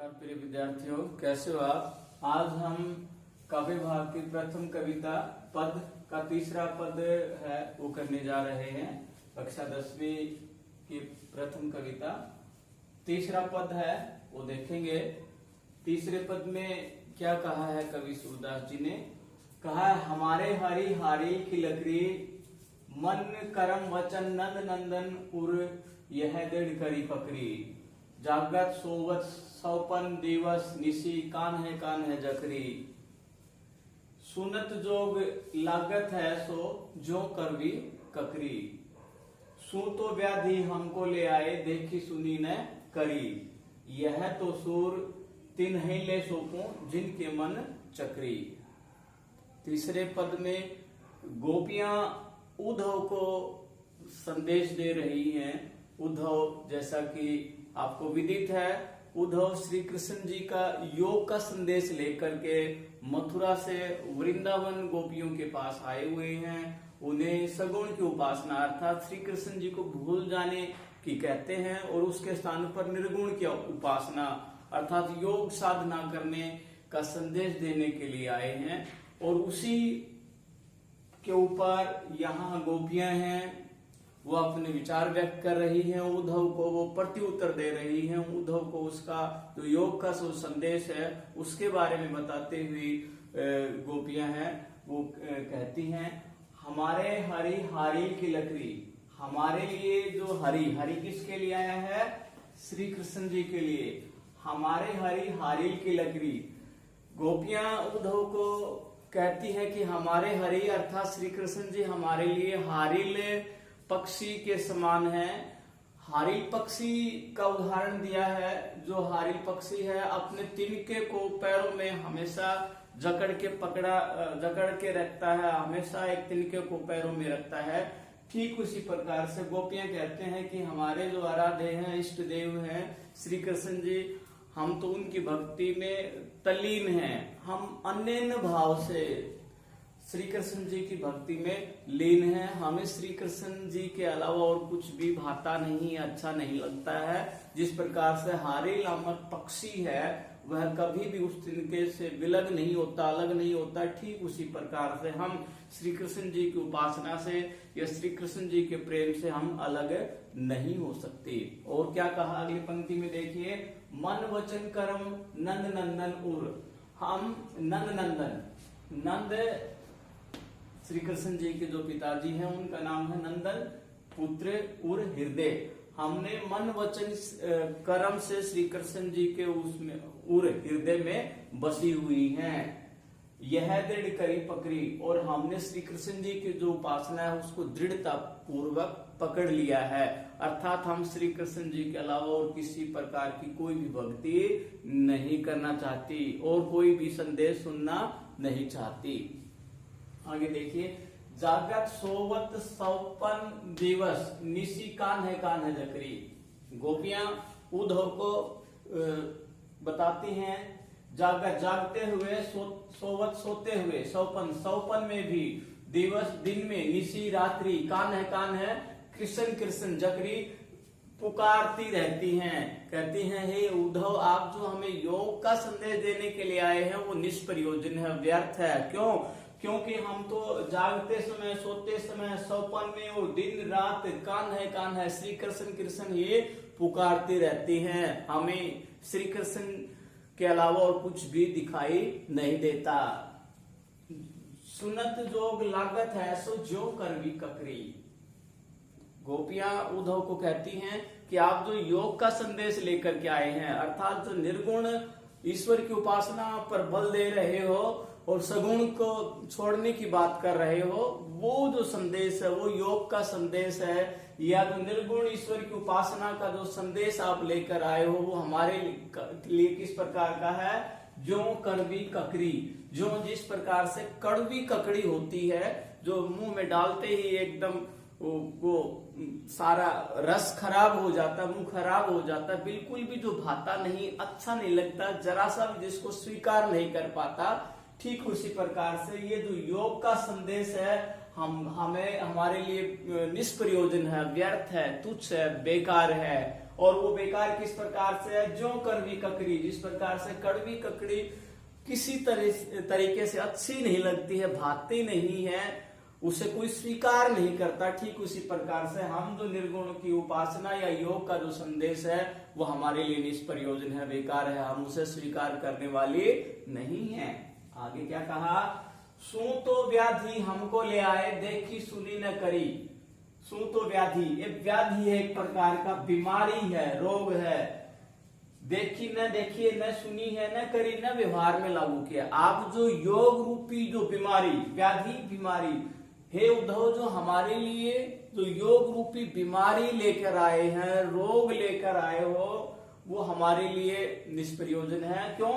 नमस्कार प्रिय विद्यार्थियों, कैसे हो आप। आज हम काव्य भाग की प्रथम कविता पद का तीसरा पद है वो करने जा रहे हैं। कक्षा 10वीं की प्रथम कविता तीसरा पद है वो देखेंगे। तीसरे पद में क्या कहा है कवि सूरदास जी ने। कहा है, हमारे हरि हारी की लकड़ी, मन करम वचन नंद नंदन उर, यह दृढ़ करी पकड़ी। जागत सोवत सौपन दिवस, निशी कान है जकरी। सुनत जोग लागत है सो, जो करवी ककरी। सू तो व्याधि हमको ले आए, देखी सुनी न करी। यह तो सूर तिन्हीं ले सोपो, जिनके मन चक्री। तीसरे पद में गोपियां उद्धव को संदेश दे रही हैं। उद्धव, जैसा कि आपको विदित है, उद्धव श्री कृष्ण जी का योग का संदेश लेकर के मथुरा से वृंदावन गोपियों के पास आए हुए हैं। उन्हें सगुण की उपासना अर्थात श्री कृष्ण जी को भूल जाने की कहते हैं और उसके स्थान पर निर्गुण की उपासना अर्थात योग साधना करने का संदेश देने के लिए आए हैं। और उसी के ऊपर यहाँ गोपियां हैं, वो अपने विचार व्यक्त कर रही हैं। उद्धव को वो प्रति उत्तर दे रही हैं। उद्धव को उसका जो योग का जो संदेश है उसके बारे में बताते हुए गोपियां हैं वो कहती हैं, हमारे हरि हारी की लकड़ी। हमारे लिए जो हरि किसके लिए आया है? श्री कृष्ण जी के लिए। हमारे हरि हारी की लकड़ी। गोपियां उद्धव को कहती है कि हमारे हरि अर्थात श्री कृष्ण जी हमारे लिए हारिल पक्षी के समान है। हारिल पक्षी का उदाहरण दिया है। जो हारिल पक्षी है अपने तिनके को पैरों में हमेशा जकड़ के रखता है, हमेशा एक तिनके को पैरों में रखता है। ठीक उसी प्रकार से गोपियां कहते हैं कि हमारे जो आराध्य हैं, इष्ट देव हैं श्री कृष्ण जी, हम तो उनकी भक्ति में तल्लीन हैं। हम अन्य भाव से श्री कृष्ण जी की भक्ति में लीन है। हमें श्री कृष्ण जी के अलावा और कुछ भी भाता नहीं, अच्छा नहीं लगता है। जिस प्रकार से हारिल नामक पक्षी है वह कभी भी उस तिनके से विलग नहीं होता, अलग नहीं होता, ठीक उसी प्रकार से हम श्री कृष्ण जी की उपासना से या श्री कृष्ण जी के प्रेम से हम अलग नहीं हो सकते। और क्या कहा अगली पंक्ति में देखिए, मन वचन कर्म नंद नंदन उर। हम नंद श्री कृष्ण जी के जो पिताजी हैं उनका नाम है नंदन, पुत्र उर हृदय। हमने मन वचन कर्म से श्री कृष्ण जी के उसमें उर हृदय में बसी हुई हैं। यह दृढ़ करी पकड़ी। और हमने श्री कृष्ण जी की जो उपासना है उसको दृढ़ता पूर्वक पकड़ लिया है। अर्थात हम श्री कृष्ण जी के अलावा और किसी प्रकार की कोई भी भक्ति नहीं करना चाहती और कोई भी संदेश सुनना नहीं चाहती। आगे देखिए, जागत सोवत सौपन दिवस, निशी कान है जकरी। गोपियां उद्धव को बताती हैं, जागते हुए, सोवत सोते हुए, सौपन में भी, दिवस दिन में, निशी रात्रि, कान है कृष्ण जकरी पुकारती रहती हैं। कहती हैं, हे उद्धव, आप जो हमें योग का संदेश देने के लिए आए हैं वो निष्प्रयोजन है, व्यर्थ है। क्यों? क्योंकि हम तो जागते समय, सोते समय, सौपन में और दिन रात कान है श्री कृष्ण ये पुकारती रहती हैं। हमें श्री कृष्ण के अलावा और कुछ भी दिखाई नहीं देता। सुनत जोग लागत है सो, जो करवी ककरी। गोपियां उद्धव को कहती हैं कि आप जो योग का संदेश लेकर के आए हैं अर्थात जो निर्गुण ईश्वर की उपासना पर बल दे रहे हो और सगुण को छोड़ने की बात कर रहे हो, वो जो संदेश है वो योग का संदेश है, या जो निर्गुण ईश्वर की उपासना का जो संदेश आप लेकर आए हो वो हमारे लिए किस प्रकार का है? जो कड़वी ककड़ी। जो जिस प्रकार से कड़वी ककड़ी होती है, जो मुंह में डालते ही एकदम वो सारा रस खराब हो जाता, मुंह खराब हो जाता, बिल्कुल भी जो भाता नहीं, अच्छा नहीं लगता, जरा सा भी जिसको स्वीकार नहीं कर पाता। ठीक उसी प्रकार से ये जो योग का संदेश है हमें हमारे लिए निष्प्रयोजन है, व्यर्थ है, तुच्छ है, बेकार है। और वो बेकार किस प्रकार से है? जो कड़वी ककड़ी, जिस प्रकार से कड़वी ककड़ी किसी तरीके से अच्छी नहीं लगती है, भाती नहीं है, उसे कोई स्वीकार नहीं करता, ठीक उसी प्रकार से हम जो निर्गुण की उपासना या योग का जो संदेश है वो हमारे लिए निष्प्रयोजन है, बेकार है, हम उसे स्वीकार करने वाले नहीं है। आगे क्या कहा? सू तो व्याधि हमको ले आए, देखी सुनी न करी। सू तो व्याधि, ये व्याधि है, एक प्रकार का बीमारी है, रोग है। देखी न देखी, न सुनी है, न करी, न व्यवहार में लागू किया। आप जो योग रूपी जो बीमारी, व्याधि बीमारी, हे उद्धव, जो हमारे लिए जो योग रूपी बीमारी लेकर आए हैं, रोग लेकर आए हो, वो हमारे लिए निष्प्रयोजन है। क्यों?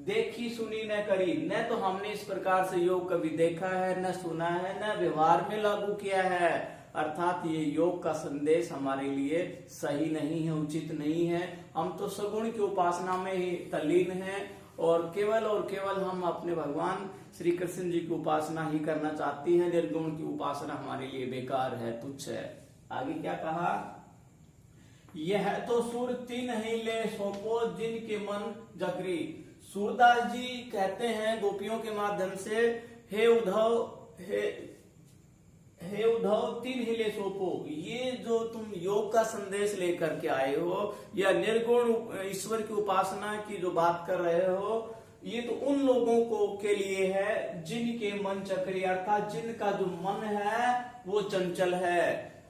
देखी सुनी न करी, न तो हमने इस प्रकार से योग कभी देखा है, न सुना है, न व्यवहार में लागू किया है। अर्थात ये योग का संदेश हमारे लिए सही नहीं है, उचित नहीं है। हम तो सगुण की उपासना में ही तल्लीन हैं और केवल हम अपने भगवान श्री कृष्ण जी की उपासना ही करना चाहती हैं। निर्गुण की उपासना हमारे लिए बेकार है, तुच्छ है। आगे क्या कहा? यह तो सुर तीन ही ले सौंपो, जिनके मन जकरी। सूरदास जी कहते हैं गोपियों के माध्यम से, हे उद्धव तीन ही ले सौंपो, ये जो तुम योग का संदेश लेकर के आए हो या निर्गुण ईश्वर की उपासना की जो बात कर रहे हो, ये तो उन लोगों को के लिए है जिनके मन चक्री, अर्थात जिनका जो मन है वो चंचल है।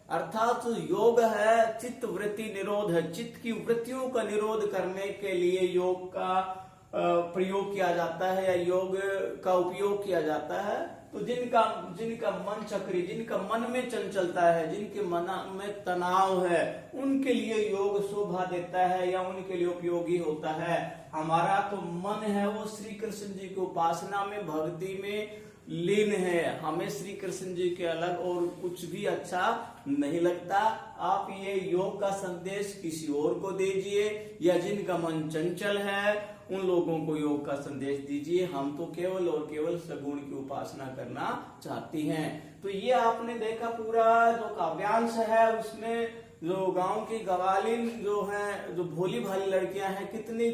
अर्थात योग है चित्त वृत्ति निरोध है, चित्त की वृत्तियों का निरोध करने के लिए योग का प्रयोग किया जाता है या योग का उपयोग किया जाता है। तो जिनका मन चक्री, जिनका मन में चंचलता है, जिनके मन में तनाव है, उनके लिए योग शोभा देता है या उनके लिए उपयोगी होता है। हमारा तो मन है वो श्री कृष्ण जी की उपासना में, भक्ति में लीन है, हमें श्री कृष्ण जी के अलग और कुछ भी अच्छा नहीं लगता। आप ये योग का संदेश किसी और को दीजिए या जिनका मन चंचल है उन लोगों को योग का संदेश दीजिए। हम तो केवल और केवल सगुण की उपासना करना चाहती हैं। तो ये आपने देखा पूरा जो काव्यांश है, उसमें जो गांव की गवालिन जो हैं, जो भोली भाली लड़कियां हैं, कितनी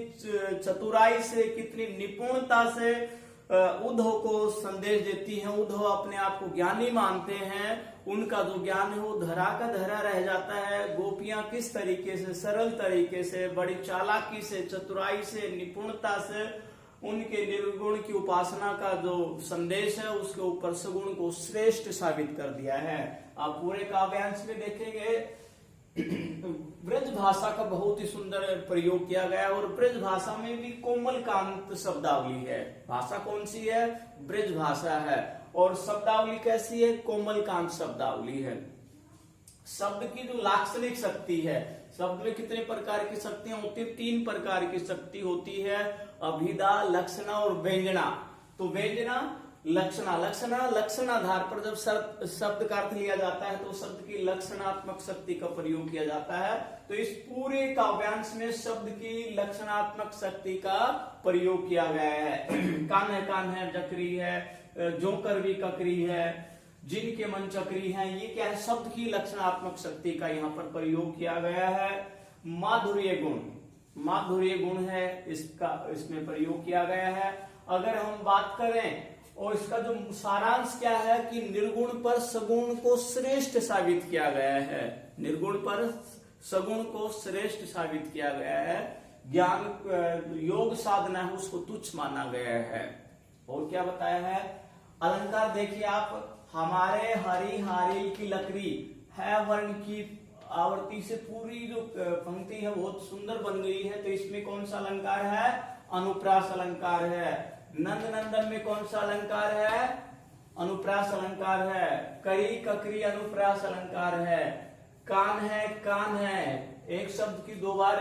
चतुराई से, कितनी निपुणता से उद्धव को संदेश देती हैं। उद्धव अपने आप को ज्ञानी मानते हैं, उनका जो ज्ञान है वो धरा का धरा रह जाता है। गोपियां किस तरीके से, सरल तरीके से, बड़ी चालाकी से, चतुराई से, निपुणता से उनके निर्गुण की उपासना का जो संदेश है उसके ऊपर सगुण को श्रेष्ठ साबित कर दिया है। आप पूरे काव्यांश में देखेंगे ब्रज भाषा का बहुत ही सुंदर प्रयोग किया गया है और ब्रज भाषा में भी कोमल कांत शब्दावली है। भाषा कौन सी है? ब्रज भाषा है। और शब्दावली कैसी है? कोमल कांत शब्दावली है। शब्द की जो लाक्षणिक शक्ति है, शब्द में कितने प्रकार की शक्तियां होती है? 3 प्रकार की शक्ति होती है, अभिधा, लक्षणा और व्यंजना। तो व्यंजना, लक्षणा, लक्षणाधार पर जब शब्द का अर्थ लिया जाता है तो शब्द की लक्षणात्मक शक्ति का प्रयोग किया जाता है। तो इस पूरे काव्यांश में शब्द की लक्षणात्मक शक्ति का प्रयोग किया गया है। कान है, जकरी है, जोकर भी ककरी है, जिनके मन चक्री हैं, ये क्या है? शब्द की लक्षणात्मक शक्ति का यहाँ पर प्रयोग किया गया है। माधुर्य गुण है, इसमें प्रयोग किया गया है। अगर हम बात करें और इसका जो सारांश क्या है कि निर्गुण पर सगुण को श्रेष्ठ साबित किया गया है। निर्गुण पर सगुण को श्रेष्ठ साबित किया गया है। ज्ञान योग साधना है उसको तुच्छ माना गया है। और क्या बताया है? अलंकार देखिए आप, हमारे हरी हारिल की लकड़ी है वर्ण की आवर्ती से पूरी जो पंक्ति है बहुत सुंदर बन गई है। तो इसमें कौन सा अलंकार है? अनुप्रास अलंकार है। नंद नंदन में कौन सा अलंकार है? अनुप्रास अलंकार है। करी ककरी अनुप्रास अलंकार है। कान है, एक शब्द की 2 बार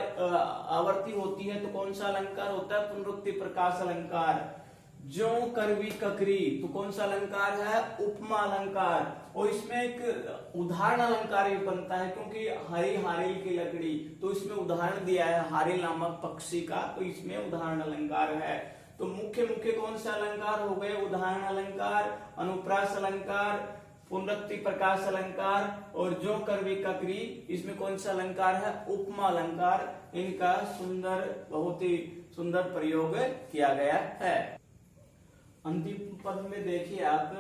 आवर्ती होती है तो कौन सा अलंकार होता है? पुनरुक्ति प्रकाश अलंकार। जो करवी ककरी तो कौन सा अलंकार है? उपमा अलंकार। और इसमें एक उदाहरण अलंकार भी बनता है क्योंकि हरी हारिल की लकड़ी, तो इसमें उदाहरण दिया है हारिल नामक पक्षी का, तो इसमें उदाहरण अलंकार है। तो मुख्य कौन से अलंकार हो गए? उदाहरण अलंकार, अनुप्रास अलंकार, पुनरुक्ति प्रकाश अलंकार, और जो करवी ककरी, इसमें कौन सा अलंकार है? उपमा अलंकार। इनका सुंदर, बहुत ही सुंदर प्रयोग किया गया है। अंतिम पद में देखिए आप,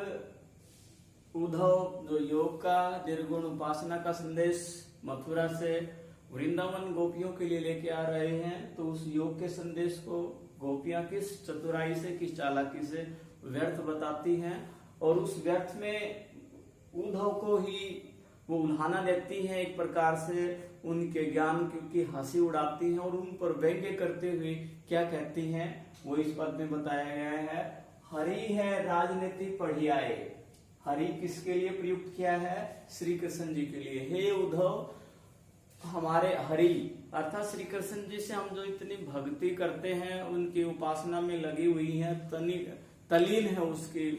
उद्धव जो योग का निर्गुण उपासना का संदेश मथुरा से वृंदावन गोपियों के लिए लेके आ रहे हैं। तो उस योग के संदेश को गोपियां किस चतुराई से, किस चालाकी से व्यर्थ बताती हैं, और उस व्यर्थ में उद्धव को ही वो उल्हाना देती हैं, एक प्रकार से उनके ज्ञान की हंसी उड़ाती हैं, और उन पर व्यंग्य करते हुए क्या कहती हैं वो इस पद में बताया गया है। हरि है राजनीति पढ़ियाए। हरि किसके लिए प्रयुक्त किया है? श्री कृष्ण जी के लिए। हे उद्धव, हमारे हरि अर्थात श्री कृष्ण जी से हम जो इतनी भक्ति करते हैं, उनकी उपासना में लगी हुई हैं, तलीन है उसकी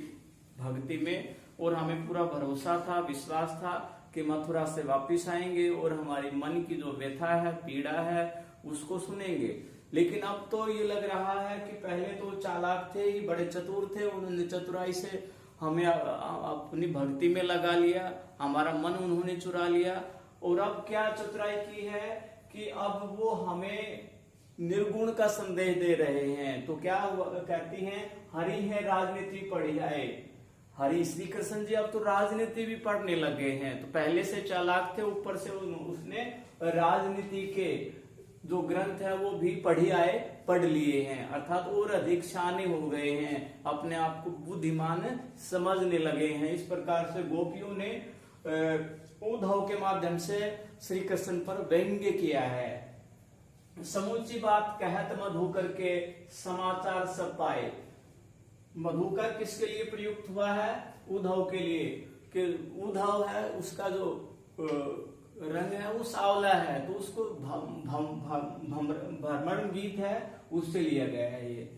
भक्ति में, और हमें पूरा भरोसा था, विश्वास था कि मथुरा से वापिस आएंगे और हमारी मन की जो व्यथा है, पीड़ा है, उसको सुनेंगे। लेकिन अब तो ये लग रहा है कि पहले तो चालाक थे ही, बड़े चतुर थे, उन्होंने चतुराई से हमें अपनी भक्ति में लगा लिया, हमारा मन उन्होंने चुरा लिया, और अब क्या चतुराई की है कि अब वो हमें निर्गुण का संदेश दे रहे हैं। तो क्या कहती हैं? हरि है राजनीति पढ़ियाए। हरि श्री कृष्ण जी अब तो राजनीति भी पढ़ने लगे हैं। तो पहले से चालाक थे, ऊपर से उसने राजनीति के जो ग्रंथ है वो भी पढ़ लिए हैं, अर्थात और अधिक शाने हो गए हैं, अपने आप को बुद्धिमान समझने लगे हैं। इस प्रकार से गोपियों ने उद्धव के माध्यम से श्री कृष्ण पर व्यंग्य किया है। समूची बात कहत मधुकर के समाचार सब पाए। मधुकर किसके लिए प्रयुक्त हुआ है? उद्धव के लिए, कि उद्धव है उसका जो रंग है वो सावला है, तो उसको भ्रमर गीत है उससे लिया गया है, ये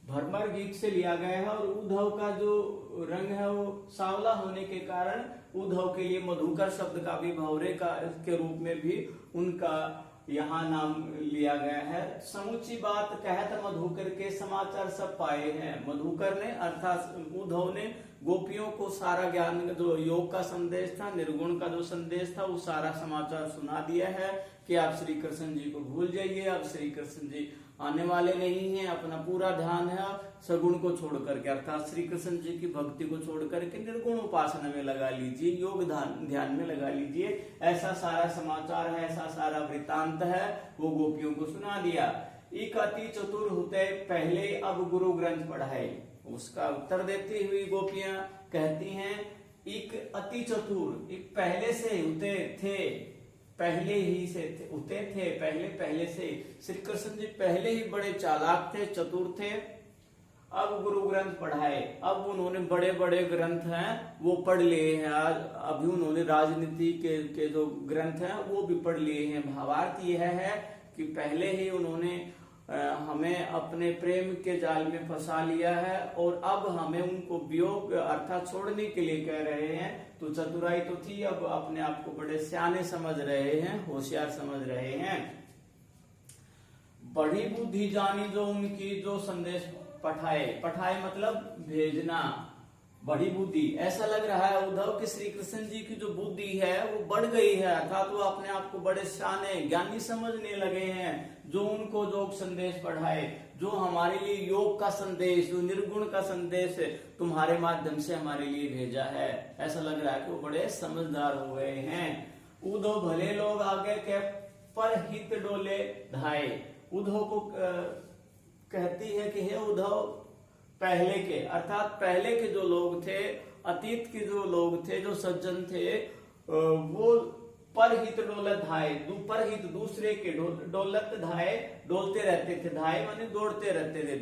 भ्रमर गीत से लिया गया है। और उद्धव का जो रंग है वो सावला होने के कारण उद्धव के लिए मधुकर शब्द का भी भौरे का के रूप में भी उनका यहाँ नाम लिया गया है। समुची बात कहत मधुकर के समाचार सब पाए हैं। मधुकर ने अर्थात उद्धव ने गोपियों को सारा ज्ञान, जो योग का संदेश था, निर्गुण का जो संदेश था, वो सारा समाचार सुना दिया है कि आप श्री कृष्ण जी को भूल जाइए, अब श्री कृष्ण जी आने वाले नहीं हैं, अपना पूरा ध्यान है सगुण को छोड़ करके, अर्थात श्री कृष्ण जी की भक्ति को छोड़ करके निर्गुण उपासना में लगा लीजिए, योग ध्यान में लगा लीजिए। ऐसा सारा समाचार है, ऐसा सारा वृतांत है, वो गोपियों को सुना दिया। एक अति चतुर होते पहले अब गुरु ग्रंथ पढ़ाए। उसका उत्तर देती हुई गोपियां कहती हैं, एक अति चतुर, एक पहले से होते थे, पहले ही से होते थे, पहले से श्री कृष्ण जी पहले ही बड़े चालाक थे, चतुर थे। अब गुरु ग्रंथ पढ़ाए, अब उन्होंने बड़े बड़े ग्रंथ हैं वो पढ़ लिए हैं। आज अभी उन्होंने राजनीति के जो ग्रंथ हैं वो भी पढ़ लिए हैं। भावार्थ यह है कि पहले ही उन्होंने हमें अपने प्रेम के जाल में फंसा लिया है, और अब हमें उनको वियोग अर्थात छोड़ने के लिए कह रहे हैं। तो चतुराई तो थी, अब अपने आप को बड़े सियाने समझ रहे हैं, होशियार समझ रहे हैं। बड़ी बुद्धि जानी जो उनकी, जो संदेश पठाए मतलब भेजना, बड़ी बुद्धि। ऐसा लग रहा है उद्धव कि श्री कृष्ण जी की जो बुद्धि है वो बढ़ गई है, अर्थात वो अपने आप को बड़े शाने ज्ञानी समझने लगे हैं। जो उनको योग संदेश पढ़ाए, जो हमारे लिए योग का संदेश, जो निर्गुण का संदेश तुम्हारे माध्यम से हमारे लिए भेजा है, ऐसा लग रहा है कि वो बड़े समझदार हो गए हैं। उद्धव भले लोग आगे के पर हित डोले धाये। उद्धव को कहती है कि हे उद्धव, पहले के अर्थात पहले के जो लोग थे, अतीत के जो लोग थे, जो सज्जन थे, वो परहित डोलत धाये, परहित दूसरे के डोलत धाये, डोलते रहते थे। धाये माने दौड़ते रहते थे।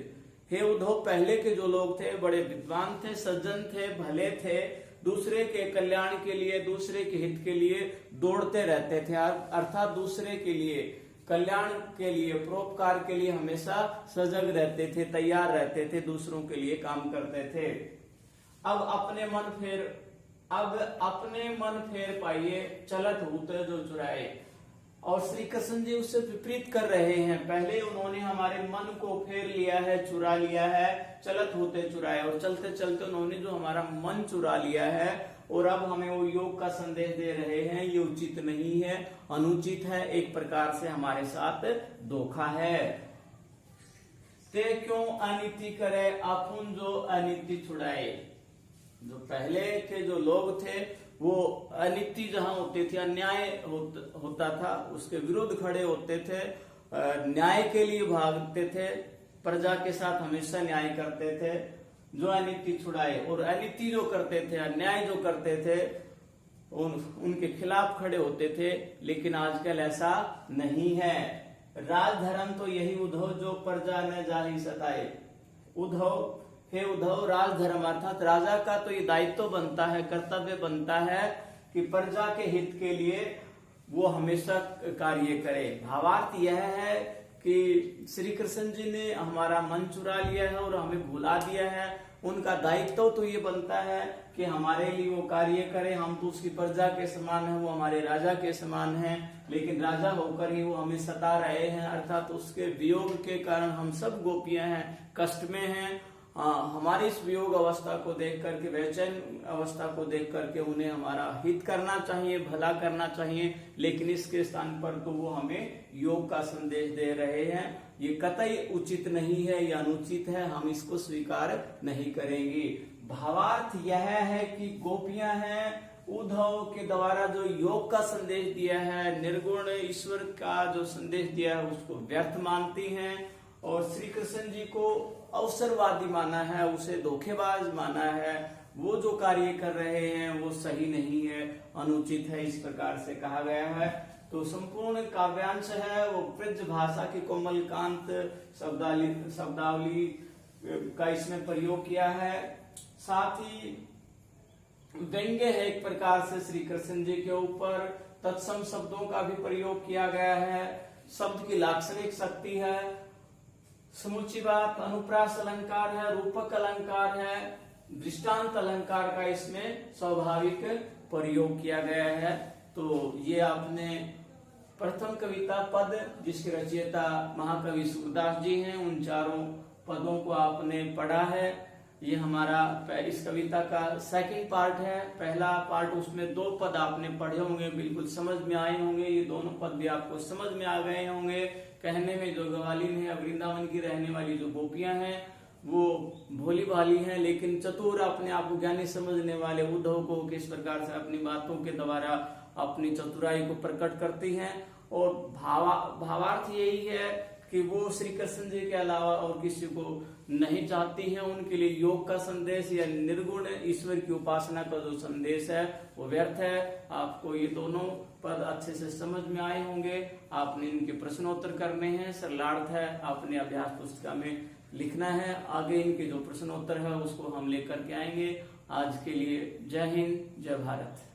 हे उद्धव, पहले के जो लोग थे बड़े विद्वान थे, सज्जन थे, भले थे, दूसरे के कल्याण के लिए, दूसरे के हित के लिए दौड़ते रहते थे, अर्थात दूसरे के लिए कल्याण के लिए, परोपकार के लिए हमेशा सजग रहते थे, तैयार रहते थे, दूसरों के लिए काम करते थे। अब अपने मन फेर पाइए, चलत होते जो चुराए। और श्री कृष्ण जी उससे विपरीत कर रहे हैं। पहले उन्होंने हमारे मन को फेर लिया है, चुरा लिया है, चलत होते चुराए, और चलते चलते उन्होंने जो हमारा मन चुरा लिया है, और अब हमें वो योग का संदेश दे रहे हैं। ये उचित नहीं है, अनुचित है, एक प्रकार से हमारे साथ धोखा है। ते क्यों अनीति करे अपुन जो अनीति छुड़ाए। जो पहले के जो लोग थे वो अनीति जहां होती थी, अन्याय होता था, उसके विरुद्ध खड़े होते थे, न्याय के लिए भागते थे, प्रजा के साथ हमेशा न्याय करते थे। जो अनीति छुड़ाए, और अनीति जो करते थे, अन्याय जो करते थे, उनके खिलाफ खड़े होते थे। लेकिन आजकल ऐसा नहीं है। राजधर्म तो यही उद्धव जो प्रजा न जाहि सताए। उद्धव, हे उद्धव, राजधर्म अर्थात राजा का तो ये दायित्व बनता है, कर्तव्य बनता है कि प्रजा के हित के लिए वो हमेशा कार्य करे। भावार्थ यह है कि श्री कृष्ण जी ने हमारा मन चुरा लिया है और हमें भुला दिया है। उनका दायित्व तो ये बनता है कि हमारे लिए वो कार्य करे। हम तो उसकी प्रजा के समान है, वो हमारे राजा के समान है, लेकिन राजा होकर ही वो हमें सता रहे हैं। अर्थात उसके वियोग के कारण हम सब गोपियां हैं, कष्ट में हैं। हमारी इस वियोग अवस्था को देख करके, बेचैन अवस्था को देख करके उन्हें हमारा हित करना चाहिए, भला करना चाहिए, लेकिन इसके स्थान पर तो वो हमें योग का संदेश दे रहे हैं। ये कतई उचित नहीं है, ये अनुचित है, हम इसको स्वीकार नहीं करेंगे। भावार्थ यह है कि गोपियां हैं, उद्धव के द्वारा जो योग का संदेश दिया है, निर्गुण ईश्वर का जो संदेश दिया है, उसको व्यर्थ मानती हैं और श्री कृष्ण जी को अवसरवादी माना है, उसे धोखेबाज माना है। वो जो कार्य कर रहे हैं वो सही नहीं है, अनुचित है, इस प्रकार से कहा गया है। तो संपूर्ण काव्यांश है वो ब्रज भाषा की कोमलकांत शब्दावली का इसमें प्रयोग किया है। साथ ही व्यंग्य है एक प्रकार से श्री कृष्ण जी के ऊपर, तत्सम शब्दों का भी प्रयोग किया गया है। शब्द की लाक्षणिक शक्ति है, समुची बात, अनुप्रास अलंकार है, रूपक अलंकार है, दृष्टांत अलंकार का इसमें स्वाभाविक प्रयोग किया गया है। तो ये आपने प्रथम कविता पद, जिसके रचयिता महाकवि सूरदास जी हैं, उन चारों पदों को आपने पढ़ा है। ये हमारा इस कविता का सेकंड पार्ट है। पहला पार्ट, उसमें 2 पद आपने पढ़े होंगे, बिल्कुल समझ में आए होंगे। ये दोनों पद भी आपको समझ में आ गए होंगे। कहने में जो ग्वालिन है, वृंदावन की रहने वाली जो गोपियां हैं, वो भोली भाली हैं, लेकिन चतुर, अपने आप को ज्ञानी समझने वाले उद्धव को किस प्रकार से अपनी बातों के द्वारा अपनी चतुराई को प्रकट करती हैं। और भावार्थ यही है कि वो श्री कृष्ण जी के अलावा और किसी को नहीं चाहती हैं। उनके लिए योग का संदेश या निर्गुण ईश्वर की उपासना का जो संदेश है वो व्यर्थ है। आपको ये दोनों पद अच्छे से समझ में आए होंगे। आपने इनके प्रश्नोत्तर करने हैं, सरलार्थ है, आपने अभ्यास पुस्तिका में लिखना है। आगे इनके जो प्रश्नोत्तर है उसको हम लेकर के आएंगे। आज के लिए जय हिंद, जय भारत।